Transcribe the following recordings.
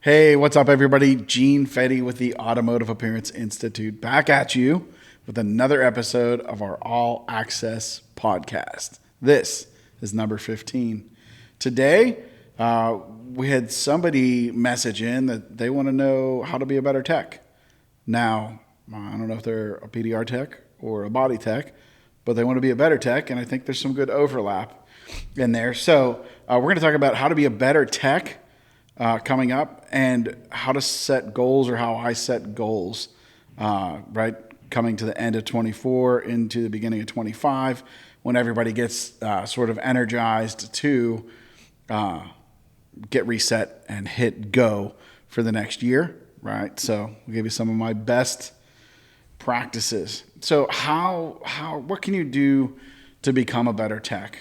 Hey, what's up, everybody? Gene Fetty with the Automotive Appearance Institute back at you with another episode of our All Access podcast. This is number 15. Today, we had somebody message in that they want to know how to be a better tech. Now, I don't know if they're a PDR tech or a body tech, but they want to be a better tech, and I think there's some good overlap in there. So we're going to talk about how to be a better tech coming up, and how to set goals, or how I set goals, right? Coming to the end of 24 into the beginning of 25, when everybody gets sort of energized to get reset and hit go for the next year, right? So I'll give you some of my best practices. So what can you do to become a better tech?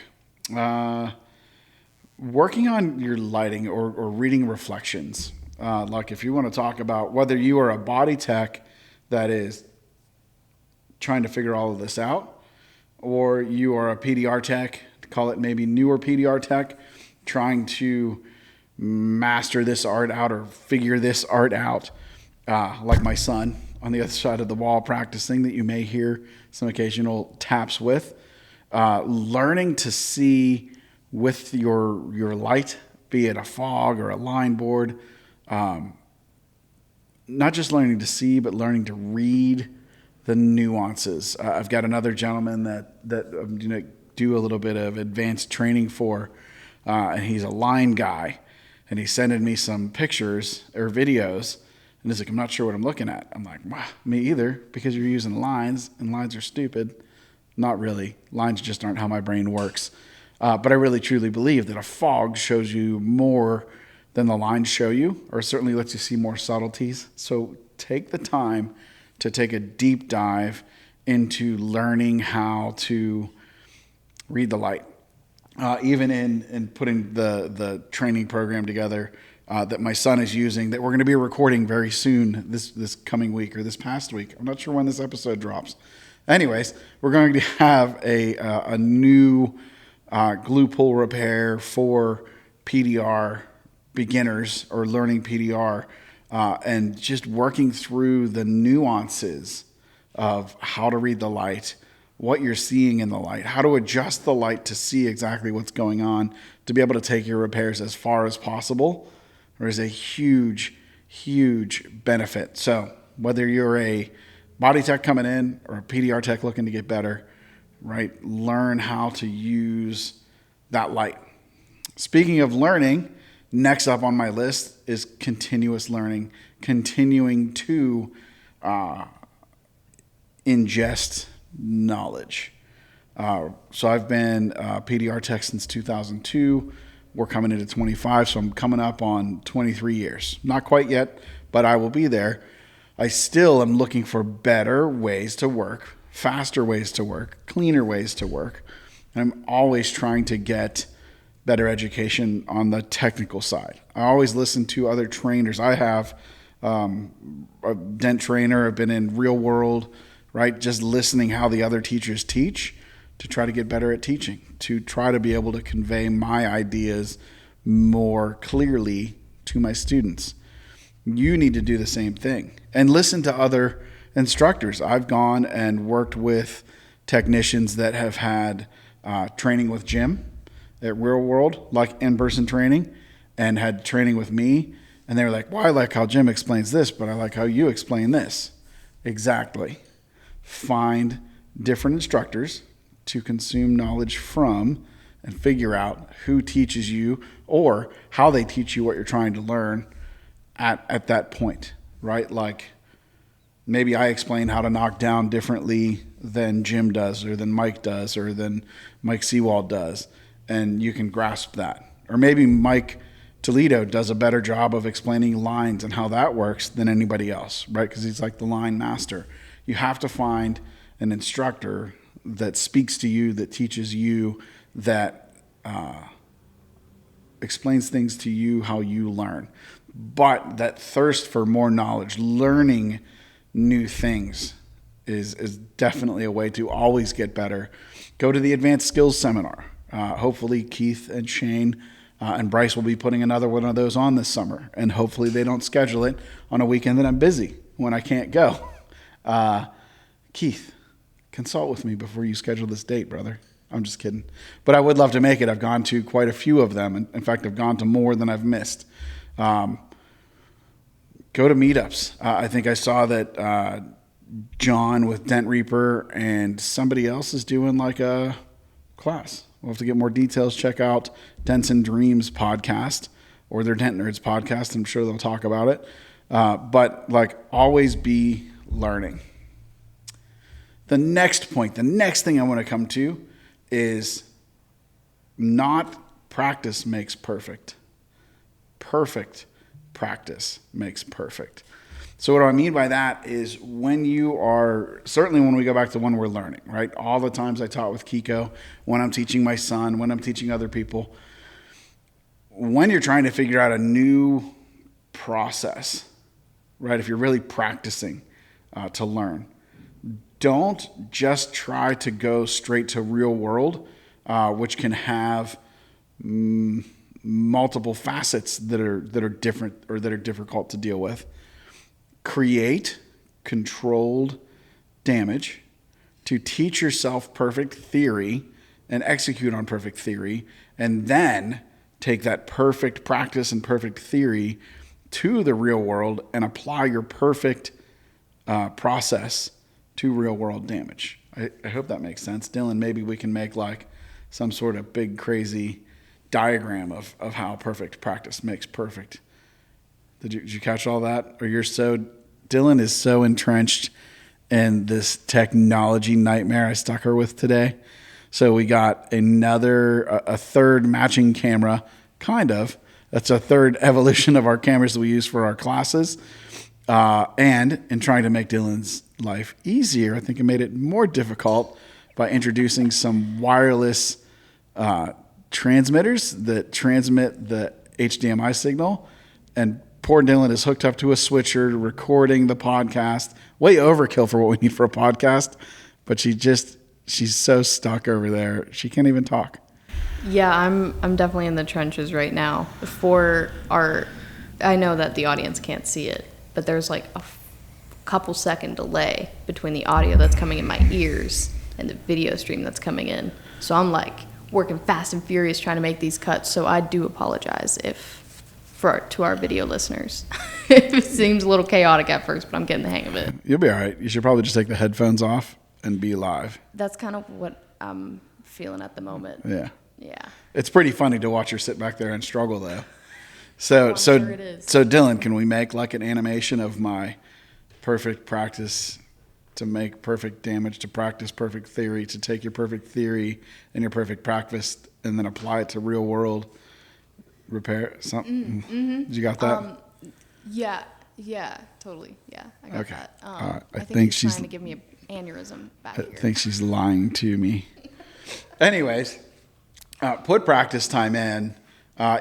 Working on your lighting or reading reflections. Like if you want to talk about whether you are a body tech that is trying to figure all of this out, or you are a PDR tech, call it maybe newer PDR tech, trying to master this art out or figure this art out, like my son on the other side of the wall practicing, that you may hear some occasional taps with. Learning to see with your light, be it a fog or a line board, not just learning to see, but learning to read the nuances. I've got another gentleman that I'm going to do a little bit of advanced training for, and he's a line guy, and he's sending me some pictures or videos, and he's like, I'm not sure what I'm looking at. I'm like, wow, me either, because you're using lines, and lines are stupid. Not really. Lines just aren't how my brain works. But I really truly believe that a fog shows you more than the lines show you, or certainly lets you see more subtleties. So take the time to take a deep dive into learning how to read the light. Even in putting the training program together that my son is using, that we're going to be recording very soon, this coming week or this past week. I'm not sure when this episode drops. Anyways, we're going to have a new glue pull repair for PDR beginners or learning PDR, and just working through the nuances of how to read the light, what you're seeing in the light, how to adjust the light to see exactly what's going on, to be able to take your repairs as far as possible. There is a huge, huge benefit. So whether you're a body tech coming in or a PDR tech looking to get better, right? Learn how to use that light. Speaking of learning, next up on my list is continuous learning, continuing to ingest knowledge. So I've been PDR tech since 2002. We're coming into 25, so I'm coming up on 23 years. Not quite yet, but I will be there. I still am looking for better ways to work, faster ways to work, cleaner ways to work. I'm always trying to get better education on the technical side. I always listen to other trainers. I have a dent trainer. I've been in real world, right? Just listening how the other teachers teach to try to get better at teaching, to try to be able to convey my ideas more clearly to my students. You need to do the same thing and listen to other instructors. I've gone and worked with technicians that have had training with Jim at Real World, like in-person training, and had training with me. And they were like, well, I like how Jim explains this, but I like how you explain this. Exactly. Find different instructors to consume knowledge from and figure out who teaches you or how they teach you what you're trying to learn at that point, right? Like maybe I explain how to knock down differently than Jim does, or than Mike does, or than Mike Seawald does, and you can grasp that. Or maybe Mike Toledo does a better job of explaining lines and how that works than anybody else, right? Because he's like the line master. You have to find an instructor that speaks to you, that teaches you, that explains things to you how you learn. But that thirst for more knowledge, learning new things is definitely a way to always get better. Go to the Advanced Skills Seminar. Hopefully Keith and Shane And Bryce will be putting another one of those on this summer. And hopefully they don't schedule it on a weekend that I'm busy when I can't go. Keith, consult with me before you schedule this date, brother. I'm just kidding. But I would love to make it. I've gone to quite a few of them. In fact, I've gone to more than I've missed. Go to meetups. I think I saw that John with Dent Reaper and somebody else is doing like a class. We'll have to get more details. Check out Dents and Dreams podcast or their Dent Nerds podcast. I'm sure they'll talk about it. But like, always be learning. The next point, the next thing I want to come to is not practice makes perfect. Perfect practice makes perfect. So what do I mean by that is when you are, certainly when we go back to when we're learning, right? All the times I taught with Kiko, when I'm teaching my son, when I'm teaching other people, when you're trying to figure out a new process, right? If you're really practicing to learn, don't just try to go straight to real world, which can have multiple facets that are different or that are difficult to deal with. Create controlled damage to teach yourself perfect theory and execute on perfect theory, and then take that perfect practice and perfect theory to the real world and apply your perfect process to real world damage. I hope that makes sense. Dylan, maybe we can make like some sort of big crazy diagram of how perfect practice makes perfect. Did you catch all that? Or Dylan is so entrenched in this technology nightmare I stuck her with today. So we got a third matching camera, kind of. That's a third evolution of our cameras that we use for our classes. And in trying to make Dylan's life easier, I think it made it more difficult by introducing some wireless transmitters that transmit the HDMI signal. And poor Dylan is hooked up to a switcher, recording the podcast. Way overkill for what we need for a podcast. But she's so stuck over there. She can't even talk. Yeah, I'm definitely in the trenches right now. I know that the audience can't see it, but there's like a couple second delay between the audio that's coming in my ears and the video stream that's coming in. So I'm like working fast and furious trying to make these cuts. So I do apologize to our video listeners. It seems a little chaotic at first, but I'm getting the hang of it. You'll be all right. You should probably just take the headphones off and be live. That's kind of what I'm feeling at the moment. Yeah. Yeah. It's pretty funny to watch her sit back there and struggle, though. So sure it is. So Dylan, can we make like an animation of my perfect practice to make perfect damage, to practice perfect theory, to take your perfect theory and your perfect practice and then apply it to real world repair something? Mm-hmm. You got that? Yeah, totally. Yeah, I got that. I think she's trying to give me an aneurysm back here. I think she's lying to me. Anyways, put practice time in.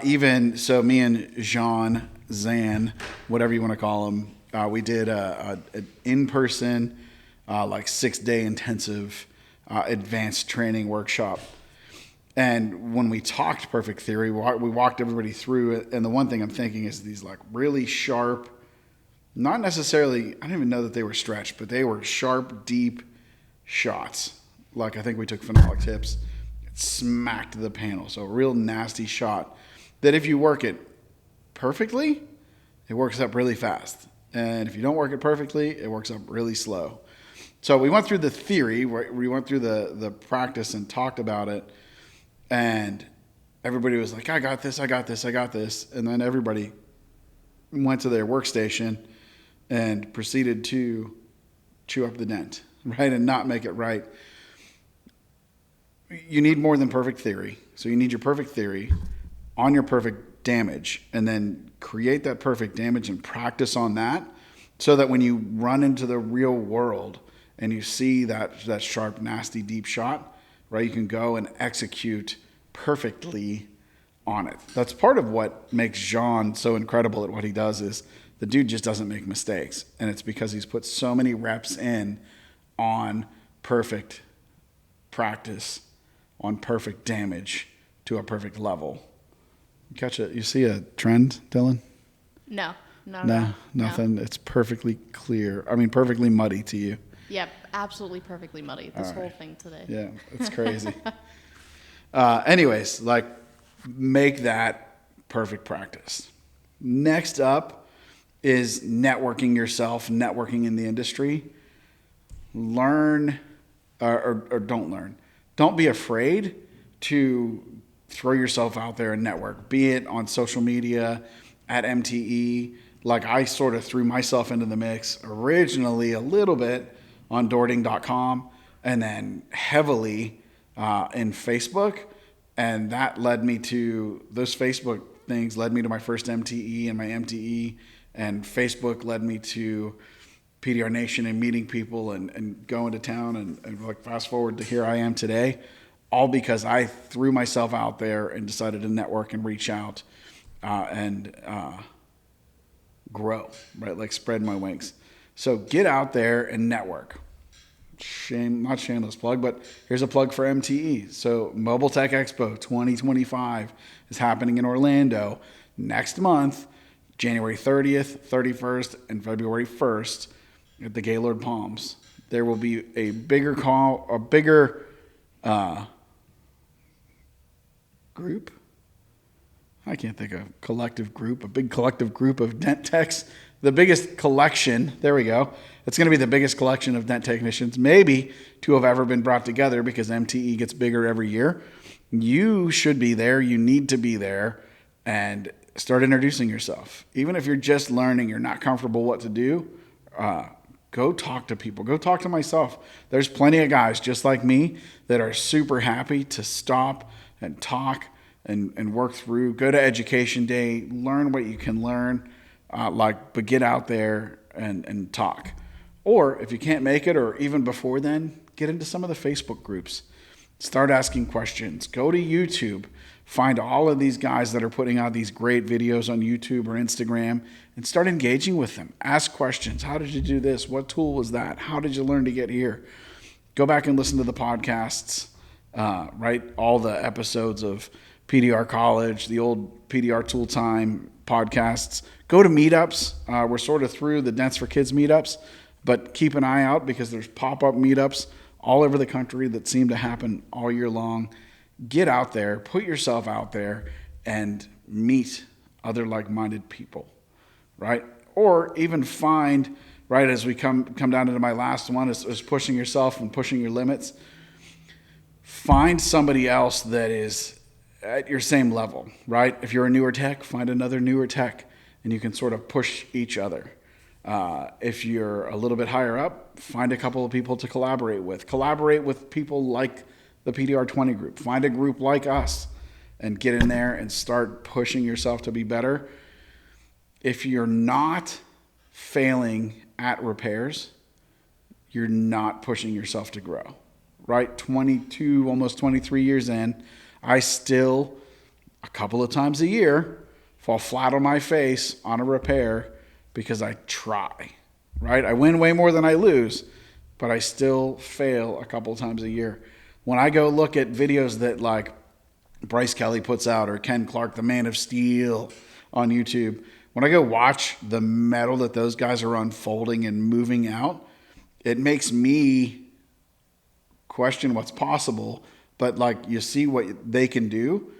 Even so, me and Zan, whatever you want to call him, we did an in-person, like 6-day intensive advanced training workshop. And when we talked perfect theory, we walked everybody through it. And the one thing I'm thinking is these like really sharp, not necessarily, I don't even know that they were stretched, but they were sharp, deep shots. Like I think we took phenolic tips, smacked the panel. So a real nasty shot that if you work it perfectly, it works up really fast. And if you don't work it perfectly, it works up really slow. So we went through the theory, we went through the practice and talked about it. And everybody was like, I got this. And then everybody went to their workstation and proceeded to chew up the dent, right? And not make it right. You need more than perfect theory. So you need your perfect theory on your perfect damage, and then create that perfect damage and practice on that so that when you run into the real world and you see that sharp, nasty, deep shot, right, you can go and execute perfectly on it. That's part of what makes Jean so incredible at what he does is the dude just doesn't make mistakes. And it's because he's put so many reps in on perfect practice, on perfect damage to a perfect level You see a trend, Dylan? No, not at No, all. nothing. It's perfectly clear. I mean, perfectly muddy to you. Yep, absolutely perfectly muddy. This whole thing today. Yeah, it's crazy. Anyways, like, make that perfect practice. Next up is networking yourself, networking in the industry. Learn, or don't learn. Don't be afraid to throw yourself out there and network, be it on social media, at MTE. Like, I sort of threw myself into the mix originally a little bit on Doording.com and then heavily in Facebook. And that led me to, those Facebook things led me to my first MTE and my MTE. And Facebook led me to PDR Nation and meeting people and going to town. And like, fast forward to here I am today, all because I threw myself out there and decided to network and reach out and grow, right? Like, spread my wings. So get out there and network. Not shameless plug, but here's a plug for MTE. So Mobile Tech Expo 2025 is happening in Orlando next month, January 30th, 31st, and February 1st at the Gaylord Palms. There will be a bigger group. I can't think of collective group, a big collective group of dent techs. The biggest collection, there we go. It's going to be the biggest collection of dent technicians, maybe, to have ever been brought together, because MTE gets bigger every year. You should be there. You need to be there and start introducing yourself. Even if you're just learning, you're not comfortable what to do, go talk to people. Go talk to myself. There's plenty of guys just like me that are super happy to stop and talk and work through. Go to education day, learn what you can learn, but get out there and talk. Or if you can't make it, or even before then, get into some of the Facebook groups. Start asking questions. Go to YouTube. Find all of these guys that are putting out these great videos on YouTube or Instagram and start engaging with them. Ask questions. How did you do this? What tool was that? How did you learn to get here? Go back and listen to the podcasts, right? All the episodes of PDR College, the old PDR Tool Time podcasts. Go to meetups. We're sort of through the Dents for Kids meetups, but keep an eye out because there's pop-up meetups all over the country that seem to happen all year long. Get out there, put yourself out there, and meet other like-minded people, right? Or even find, right, as we come down into my last one, is pushing yourself and pushing your limits. Find somebody else that is at your same level, right? If you're a newer tech, find another newer tech, and you can sort of push each other. If you're a little bit higher up, find a couple of people to collaborate with. Collaborate with people like the PDR 20 group. Find a group like us and get in there and start pushing yourself to be better. If you're not failing at repairs, you're not pushing yourself to grow, right? 22, almost 23 years in, I still, a couple of times a year, fall flat on my face on a repair because I try, right? I win way more than I lose, but I still fail a couple of times a year. When I go look at videos that like Bryce Kelly puts out or Ken Clark, the Man of Steel on YouTube, when I go watch the metal that those guys are unfolding and moving out, it makes me question what's possible. But like, you see what they can do.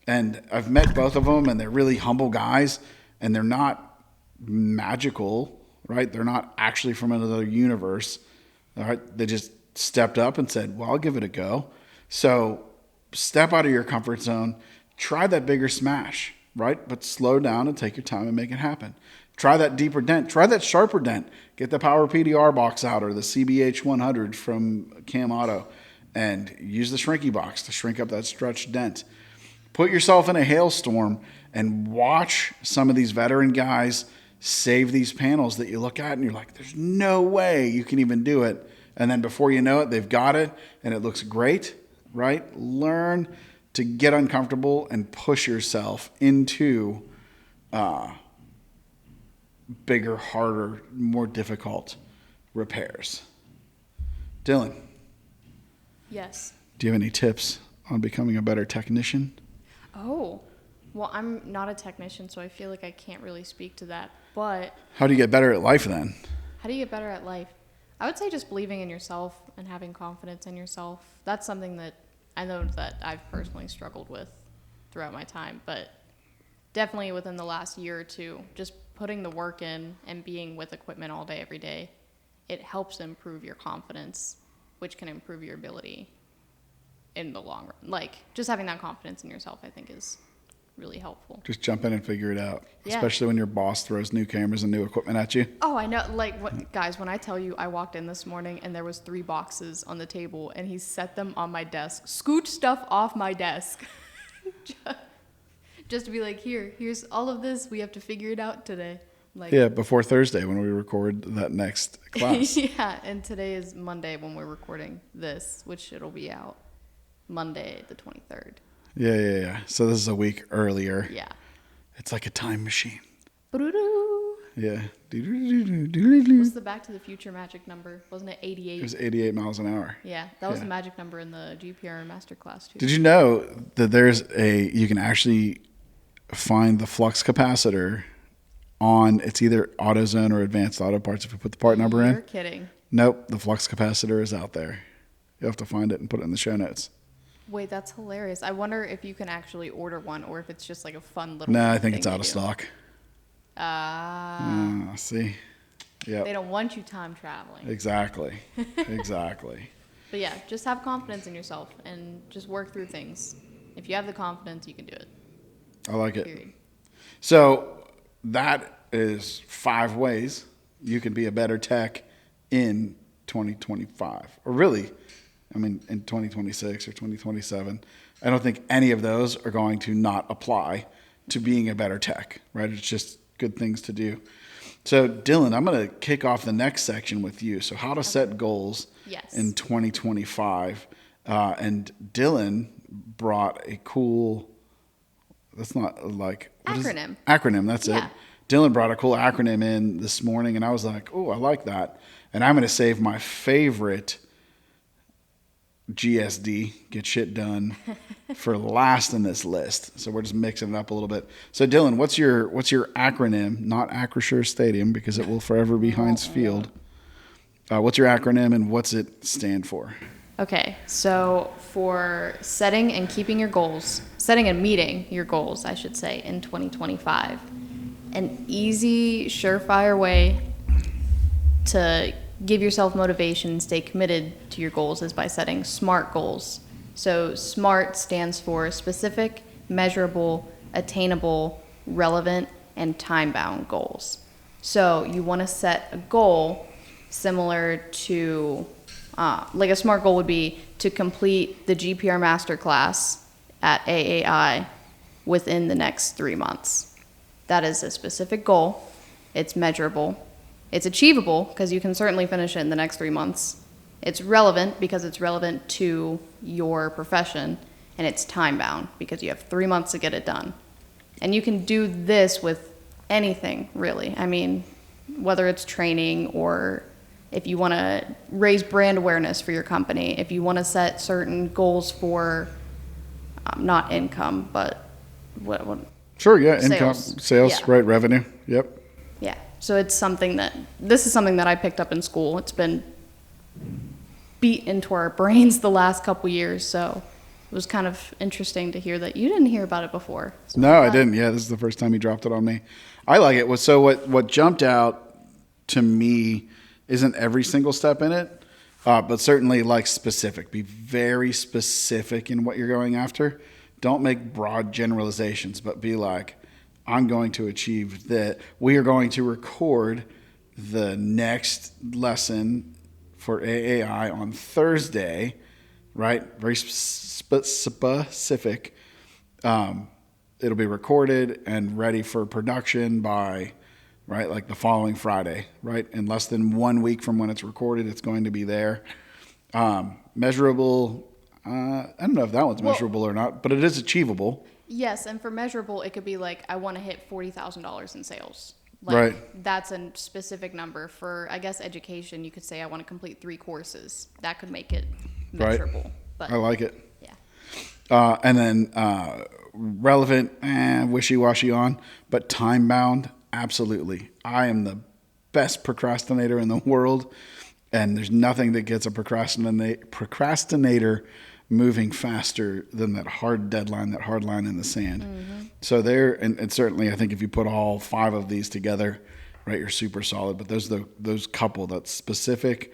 And I've met both of them, and they're really humble guys, and they're not magical, right? They're not actually from another universe. All right. They just stepped up and said, well, I'll give it a go. So step out of your comfort zone, try that bigger smash, right? But slow down and take your time and make it happen. Try that deeper dent, try that sharper dent. Get the Power PDR box out or the CBH 100 from Cam Auto and use the shrinky box to shrink up that stretched dent. Put yourself in a hailstorm and watch some of these veteran guys save these panels that you look at and you're like, there's no way you can even do it. And then before you know it, they've got it and it looks great, right? Learn to get uncomfortable and push yourself into bigger, harder, more difficult repairs. Dylan. Yes. Do you have any tips on becoming a better technician? Oh, Well, I'm not a technician, so I feel like I can't really speak to that. But How do you get better at life then? how do you get better at life? I would say just believing in yourself and having confidence in yourself. That's something that I know that I've personally struggled with throughout my time, but definitely within the last year or two, just putting the work in and being with equipment all day, every day, it helps improve your confidence, which can improve your ability in the long run. Like, just having that confidence in yourself, I think, is really helpful. Just jump in and figure it out, Yeah. especially when your boss throws new cameras and new equipment at you. Oh, I know. Like, guys, when I tell you I walked in this morning and there was 3 boxes on the table and he set them on my desk, scoot stuff off my desk. Just to be like, here's all of this. We have to figure it out today. Like, Yeah, before Thursday when we record that next class. yeah, and today is Monday when we're recording this, which it'll be out Monday the 23rd. Yeah. So this is a week earlier. Yeah. It's like a time machine. Ba-doo-doo. Yeah. What's It the Back to the Future magic number? Wasn't it 88? was 88 miles an hour. Yeah, that was Yeah. the magic number in the GPR masterclass too. Did you know that you can actually find the flux capacitor on, it's either AutoZone or Advanced Auto Parts if you put the part number You're in? kidding. Nope, the flux capacitor is out there. You'll have to find it and put it in the show notes. Wait, that's hilarious. I wonder if you can actually order one or if it's just like a fun little No, I think thing it's they out of do. stock. See? They Yep. don't want you time traveling. Exactly. Exactly. But yeah, just have confidence in yourself and just work through things. If you have the confidence, you can do it. I like it. Period. So that is 5 ways you can be a better tech in 2025. Or really, I mean, in 2026 or 2027. I don't think any of those are going to not apply to being a better tech, right? It's just good things to do. So, Dylan, I'm going to kick off the next section with you. So, how to set goals Yes. in 2025. And Dylan brought a cool, that's not like, what is it? Acronym. Acronym, that's Yeah. it. Dylan brought a cool acronym in this morning, and I was like, oh, I like that. And I'm going to save my favorite GSD, get shit done, for last in this list. So we're just mixing it up a little bit. So Dylan, what's your acronym? Not Acrisure Stadium, because it will forever be Heinz Field. What's your acronym and what's it stand for? Okay, so for setting and keeping your goals, setting and meeting your goals, I should say, in 2025, an easy, surefire way to give yourself motivation, stay committed to your goals is by setting SMART goals. So SMART stands for specific, measurable, attainable, relevant, and time-bound goals. So you want to set a goal similar to, like a SMART goal would be to complete the GPR Masterclass at AAI within the next 3 months. That is a specific goal. It's measurable. It's achievable because you can certainly finish it in the next 3 months. It's relevant because it's relevant to your profession, and it's time-bound because you have 3 months to get it done. And you can do this with anything, really. I mean, whether it's training or if you want to raise brand awareness for your company, if you want to set certain goals for not income, but what Sure, yeah, income, sales, Yeah. right, revenue. Yep. Yeah. So it's something this is something that I picked up in school. It's been beat into our brains the last couple years. So it was kind of interesting to hear that you didn't hear about it before. So No, I didn't. Yeah, this is the first time he dropped it on me. I like it. So what jumped out to me isn't every single step in it, but certainly like specific. Be very specific in what you're going after. Don't make broad generalizations, but be like, I'm going to achieve that. We are going to record the next lesson for AAI on Thursday, right? Very specific. It'll be recorded and ready for production by, right, like the following Friday, right? In less than 1 week from when it's recorded, it's going to be there. Measurable, I don't know if that one's measurable or not, but it is achievable. yes, and for measurable, it could be like I want to hit $40,000 in sales. Like, Right. That's a specific number. For I guess education, you could say I want to complete 3 courses. That could make it Right. measurable. But I like it. yeah. And then relevant, wishy-washy on, but time-bound, absolutely. I am the best procrastinator in the world, and there's nothing that gets a procrastinator moving faster than that hard deadline, that hard line in the sand. Mm-hmm. So and certainly I think if you put all 5 of these together, right, you're super solid. But those couple, that's specific,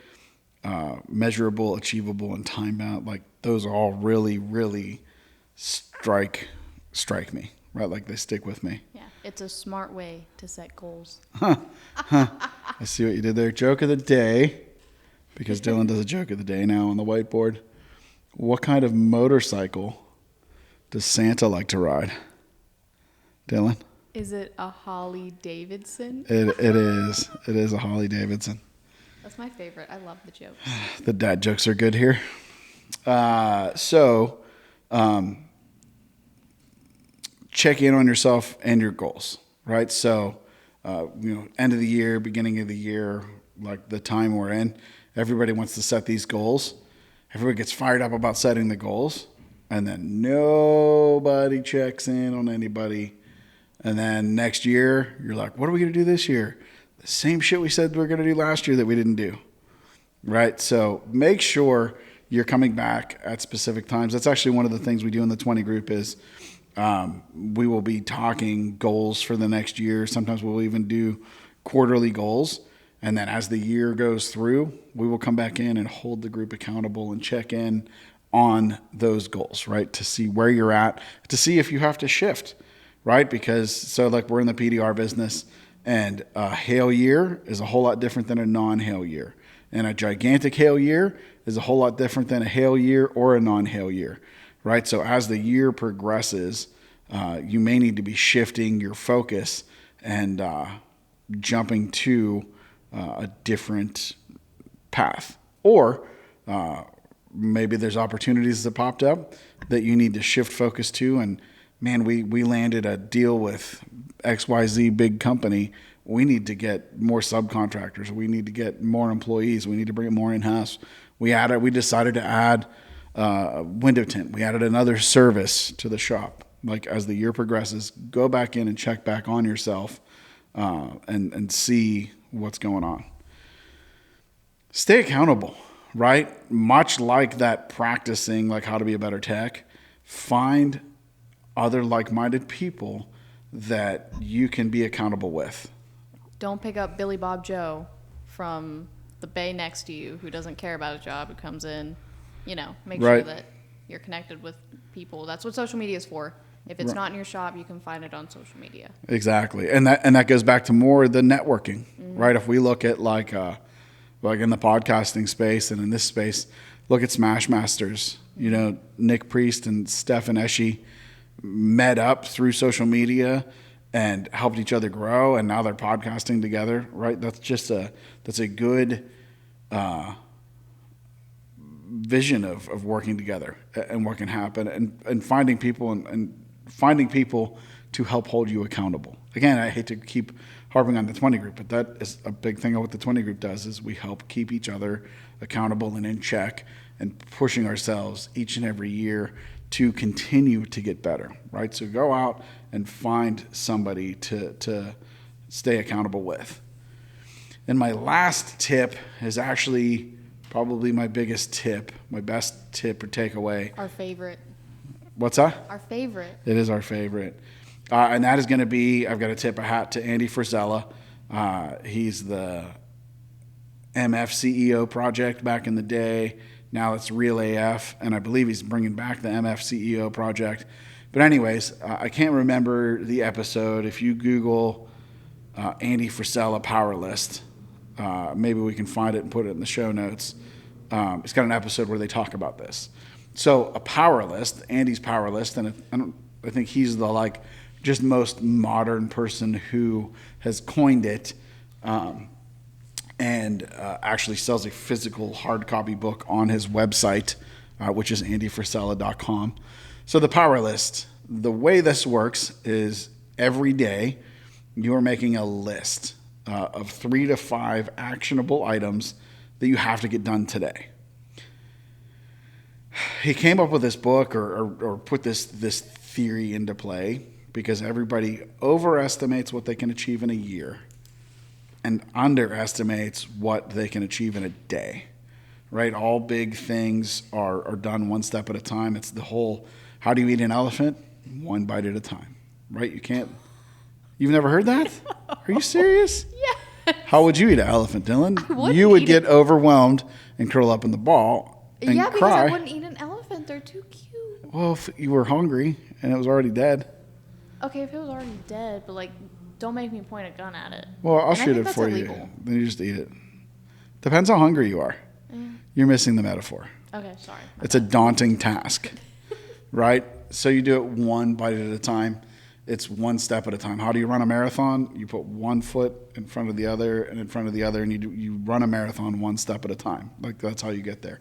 measurable, achievable, and time-bound, like those all really, really strike me, right? Like they stick with me. Yeah, it's a smart way to set goals. I see what you did there. Joke of the day, because Dylan does a joke of the day now on the whiteboard. What kind of motorcycle does Santa like to ride? Dylan? Is it a Harley Davidson? It is. It is a Harley Davidson. That's my favorite. I love the jokes. The dad jokes are good here. Check in on yourself and your goals, right? So, end of the year, beginning of the year, like the time we're in, everybody wants to set these goals. Everybody gets fired up about setting the goals, and then nobody checks in on anybody. And then next year, you're like, what are we going to do this year? The same shit we said we were going to do last year that we didn't do, right? So make sure you're coming back at specific times. That's actually one of the things we do in the 20 group is we will be talking goals for the next year. Sometimes we'll even do quarterly goals. And then as the year goes through, we will come back in and hold the group accountable and check in on those goals, right? To see where you're at, to see if you have to shift, right? Because so like we're in the PDR business, and a hail year is a whole lot different than a non-hail year. And a gigantic hail year is a whole lot different than a hail year or a non-hail year, right? So as the year progresses, you may need to be shifting your focus and jumping to a different path. Or maybe there's opportunities that popped up that you need to shift focus to. And man, we landed a deal with XYZ big company. We need to get more subcontractors. We need to get more employees. We need to bring it more in-house. We decided to add window tint. We added another service to the shop. Like as the year progresses, go back in and check back on yourself and see what's going on. Stay accountable, right? Much like that practicing like how to be a better tech, find other like-minded people that you can be accountable with. Don't pick up Billy Bob Joe from the bay next to you who doesn't care about a job, who comes in, make sure that you're connected with people. That's what social media is for. If it's not in your shop, you can find it on social media. Exactly. And that goes back to more the networking, right? If we look at like in the podcasting space and in this space, look at Smash Masters. Nick Priest and Stefan Eschi met up through social media and helped each other grow, and now they're podcasting together, right? That's a good vision of working together and what can happen, and finding people and finding people to help hold you accountable. Again, I hate to keep harping on the 20 group, but that is a big thing of what the 20 group does is we help keep each other accountable and in check and pushing ourselves each and every year to continue to get better, right? So go out and find somebody to stay accountable with. And my last tip is actually probably my biggest tip, my best tip or takeaway. Our favorite. What's that? Our favorite. It is our favorite. And that is going to be, I've got to tip a hat to Andy Frisella. He's the MF CEO project back in the day. Now it's Real AF, and I believe he's bringing back the MF CEO project. But anyways, I can't remember the episode. If you Google Andy Frisella Power List, maybe we can find it and put it in the show notes. It's got an episode where they talk about this. So a power list, Andy's power list, and I think he's the just most modern person who has coined it, and actually sells a physical hard copy book on his website, which is andyfrisella.com. So the power list, the way this works is every day you are making a list of 3 to 5 actionable items that you have to get done today. he came up with this book or put this theory into play because everybody overestimates what they can achieve in a year and underestimates what they can achieve in a day, right? All big things are done one step at a time. It's the whole, how do you eat an elephant? One bite at a time, right? You've never heard that? Are you serious? Yeah. How would you eat an elephant, Dylan? wouldn't You would eat get overwhelmed and curl up in the ball and Yeah, because cry. I wouldn't eat an elephant. They're too cute. Well, if you were hungry and it was already dead. Okay, if it was already dead, but like, don't make me point a gun at it. Well, I'll And I shoot think it that's for illegal. you. Then you just eat it. Depends how hungry you are. You're missing the metaphor. Okay, sorry. It's a daunting task, right? So you do it one bite at a time. It's one step at a time. How do you run a marathon? You put one foot in front of the other and in front of the other, and you run a marathon one step at a time. Like, that's how you get there.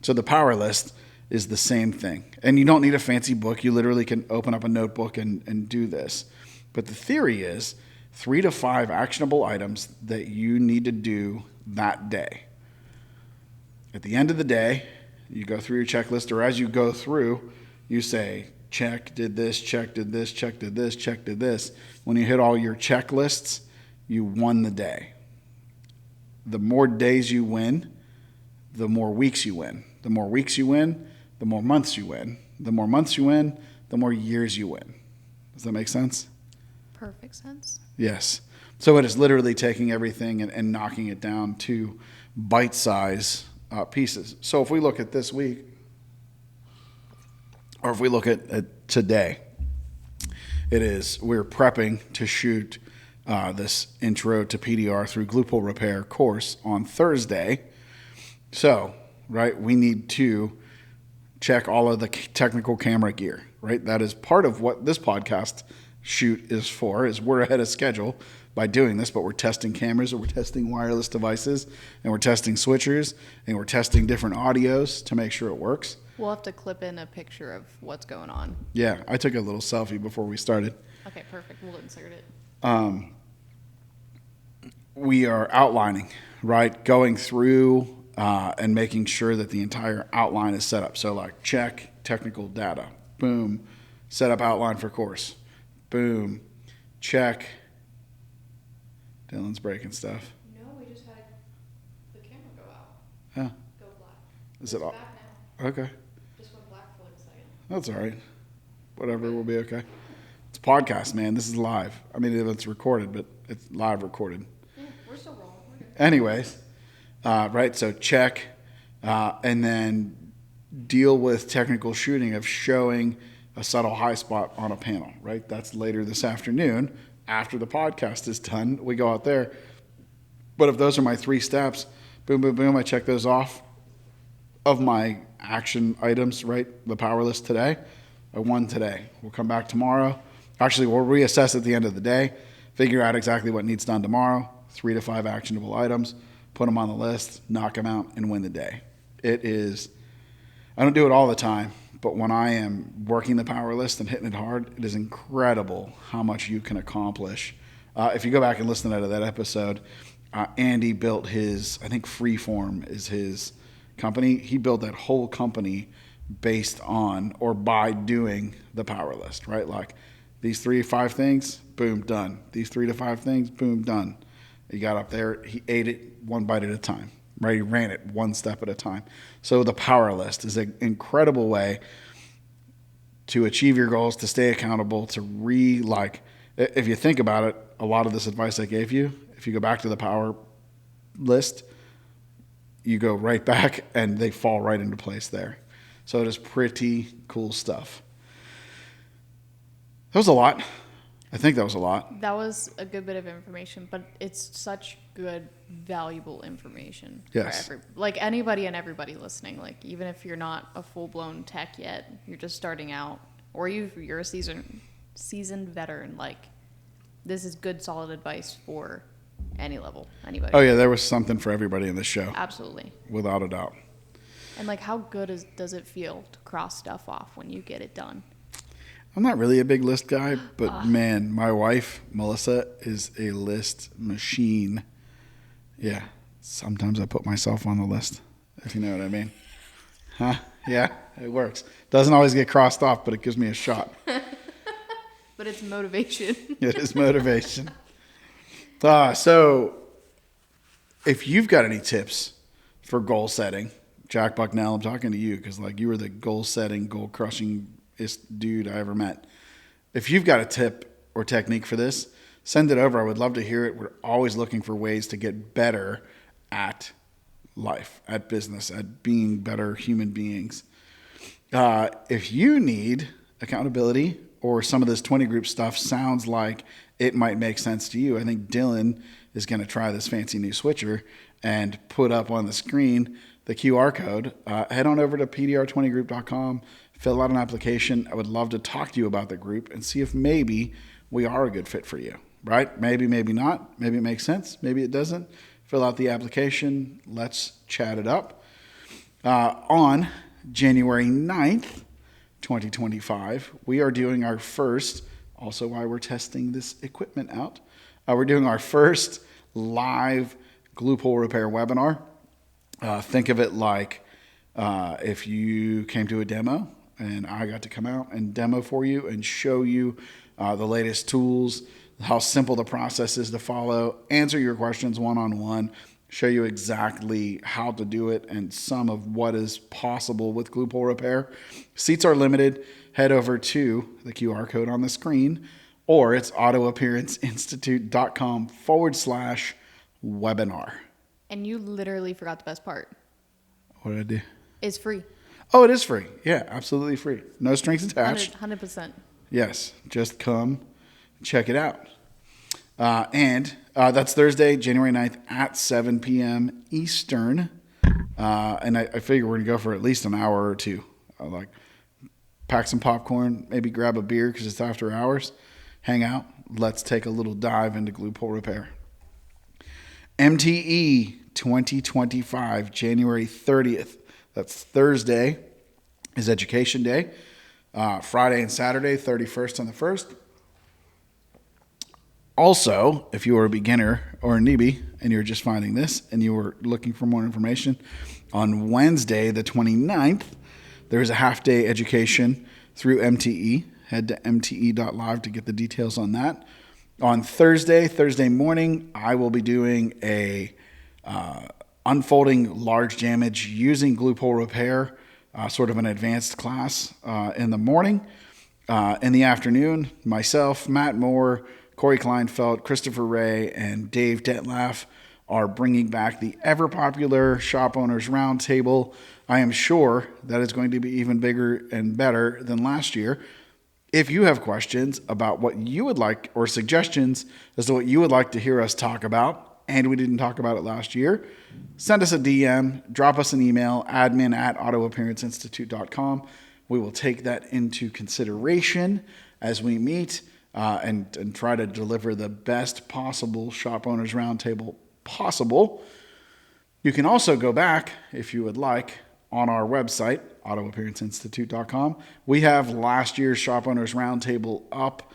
So the power list is the same thing. And you don't need a fancy book. You literally can open up a notebook and do this. But the theory is 3 to 5 actionable items that you need to do that day. At the end of the day, you go through your checklist, or as you go through, you say, check, did this, check, did this, check, did this, check, did this. When you hit all your checklists, you won the day. The more days you win, the more weeks you win. The more weeks you win, the more months you win. The more months you win, the more years you win. Does that make sense? Perfect sense. Yes. So it is literally taking everything and knocking it down to bite-size pieces. So if we look at this week, or if we look at today, we're prepping to shoot this intro to PDR through glute pull repair course on Thursday. So, right, we need to check all of the technical camera gear, right? That is part of what this podcast shoot is for, is we're ahead of schedule by doing this, but we're testing cameras, or we're testing wireless devices, and we're testing switchers, and we're testing different audios to make sure it works. We'll have to clip in a picture of what's going on. Yeah, I took a little selfie before we started. Okay, perfect. We'll insert it. We are outlining, right? Going through and making sure that the entire outline is set up. So like, check technical data, boom, set up outline for course, boom, check. Dylan's breaking stuff. No, we just had the camera go out. Yeah. Go black. Is it all? Back now. Okay. Just went black for like a second. That's all right. Whatever, we'll be okay. It's a podcast, man. This is live. I mean, it's recorded, but it's live recorded. Yeah, we're still rolling. We're good. Anyways, right, so check, and then deal with technical shooting of showing a subtle high spot on a panel, right? That's later this afternoon. After the podcast is done, we go out there. But if those are my 3 steps, boom, boom, boom, I check those off of my action items, right? The power list today. I won today. We'll come back tomorrow. Actually, we'll reassess at the end of the day, figure out exactly what needs done tomorrow, 3 to 5 actionable items, put them on the list, knock them out, and win the day. It is, I don't do it all the time, but when I am working the power list and hitting it hard, it is incredible how much you can accomplish. If you go back and listen to that episode, Andy built his, I think Freeform is his company. He built that whole company based on or by doing the power list, right? Like these 3 to 5 things, boom, done. These 3 to 5 things, boom, done. He got up there, he ate it one bite at a time, right? He ran it one step at a time. So the power list is an incredible way to achieve your goals, to stay accountable, to if you think about it, a lot of this advice I gave you, if you go back to the power list, you go right back and they fall right into place there. So it is pretty cool stuff. That was a lot. I think that was a lot. That was a good bit of information, but it's such good, valuable information. Yes. For like anybody and everybody listening. Like even if you're not a full-blown tech yet, you're just starting out, or you're a seasoned veteran. Like this is good, solid advice for any level, anybody. Oh yeah, there was something for everybody in this show, Absolutely. without a doubt. And like, how good does it feel to cross stuff off when you get it done? I'm not really a big list guy, but man, my wife, Melissa, is a list machine. Yeah, sometimes I put myself on the list, if you know what I mean. Huh? Yeah, it works. Doesn't always get crossed off, but it gives me a shot. But it's motivation. It is motivation. So if you've got any tips for goal setting, Jack Bucknell, I'm talking to you because like you were the goal setting, goal crushing dude I ever met. If you've got a tip or technique for this, send it over. I would love to hear it. We're always looking for ways to get better at life, at business, at being better human beings. If you need accountability or some of this 20 group stuff sounds like it might make sense to you, I think Dylan is going to try this fancy new switcher and put up on the screen the QR code. Head on over to pdr20group.com, fill out an application. I would love to talk to you about the group and see if maybe we are a good fit for you, right? Maybe, maybe not. Maybe it makes sense. Maybe it doesn't. Fill out the application. Let's chat it up. On January 9th, 2025, we are doing our first, also why we're testing this equipment out, we're doing our first live glue pull repair webinar. Think of it like if you came to a demo and I got to come out and demo for you and show you the latest tools, how simple the process is to follow, answer your questions one-on-one, show you exactly how to do it and some of what is possible with glue pull repair. Seats are limited. Head over to the QR code on the screen, or it's autoappearanceinstitute.com/webinar. And you literally forgot the best part. What did I do? It's free. Oh, it is free. Yeah, absolutely free. No strings attached. 100%. Yes, just come check it out. And that's Thursday, January 9th at 7 p.m. Eastern. And I figure we're going to go for at least an hour or two. Like pack some popcorn, maybe grab a beer because it's after hours. Hang out. Let's take a little dive into glue pull repair. MTE 2025, January 30th. That's Thursday is Education Day. Friday and Saturday, 31st and the 1st. Also, if you are a beginner or a newbie and you're just finding this and you were looking for more information, on Wednesday, the 29th, there's a half-day education through MTE. Head to mte.live to get the details on that. On Thursday morning, I will be doing a unfolding large damage using glue pull repair, sort of an advanced class in the morning. In the afternoon, myself, Matt Moore, Corey Kleinfeld, Christopher Ray, and Dave Detlaff are bringing back the ever-popular Shop Owners Roundtable. I am sure that it's going to be even bigger and better than last year. If you have questions about what you would like or suggestions as to what you would like to hear us talk about, and we didn't talk about it last year, send us a DM, drop us an email, admin@autoappearanceinstitute.com. We will take that into consideration as we meet and try to deliver the best possible Shop Owners Roundtable possible. You can also go back, if you would like, on our website, autoappearanceinstitute.com. We have last year's Shop Owners Roundtable up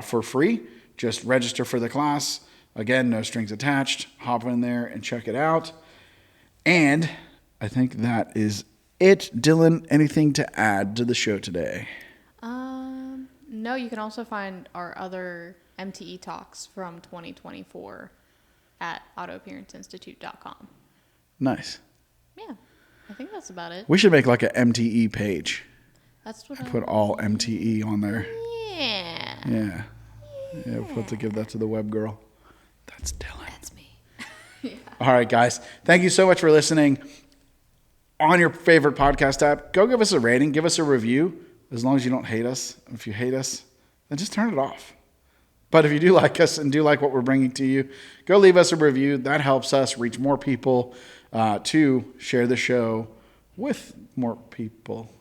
for free. Just register for the class. Again, no strings attached. Hop in there and check it out. And I think that is it. Dylan, anything to add to the show today? No, you can also find our other MTE talks from 2024 at autoappearanceinstitute.com. Nice. Yeah, I think that's about it. We should make like an MTE page. That's what Put all MTE on there. Yeah. Yeah. Yeah, we'll have to give that to the web girl. That's Dylan. That's me. Yeah. All right, guys. Thank you so much for listening. On your favorite podcast app, go give us a rating. Give us a review. As long as you don't hate us. If you hate us, then just turn it off. But if you do like us and do like what we're bringing to you, go leave us a review. That helps us reach more people to share the show with more people.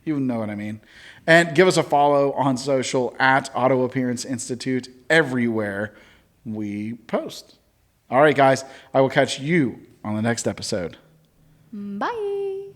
You know what I mean. And give us a follow on social at Auto Appearance Institute everywhere we post. All right, guys. I will catch you on the next episode. Bye.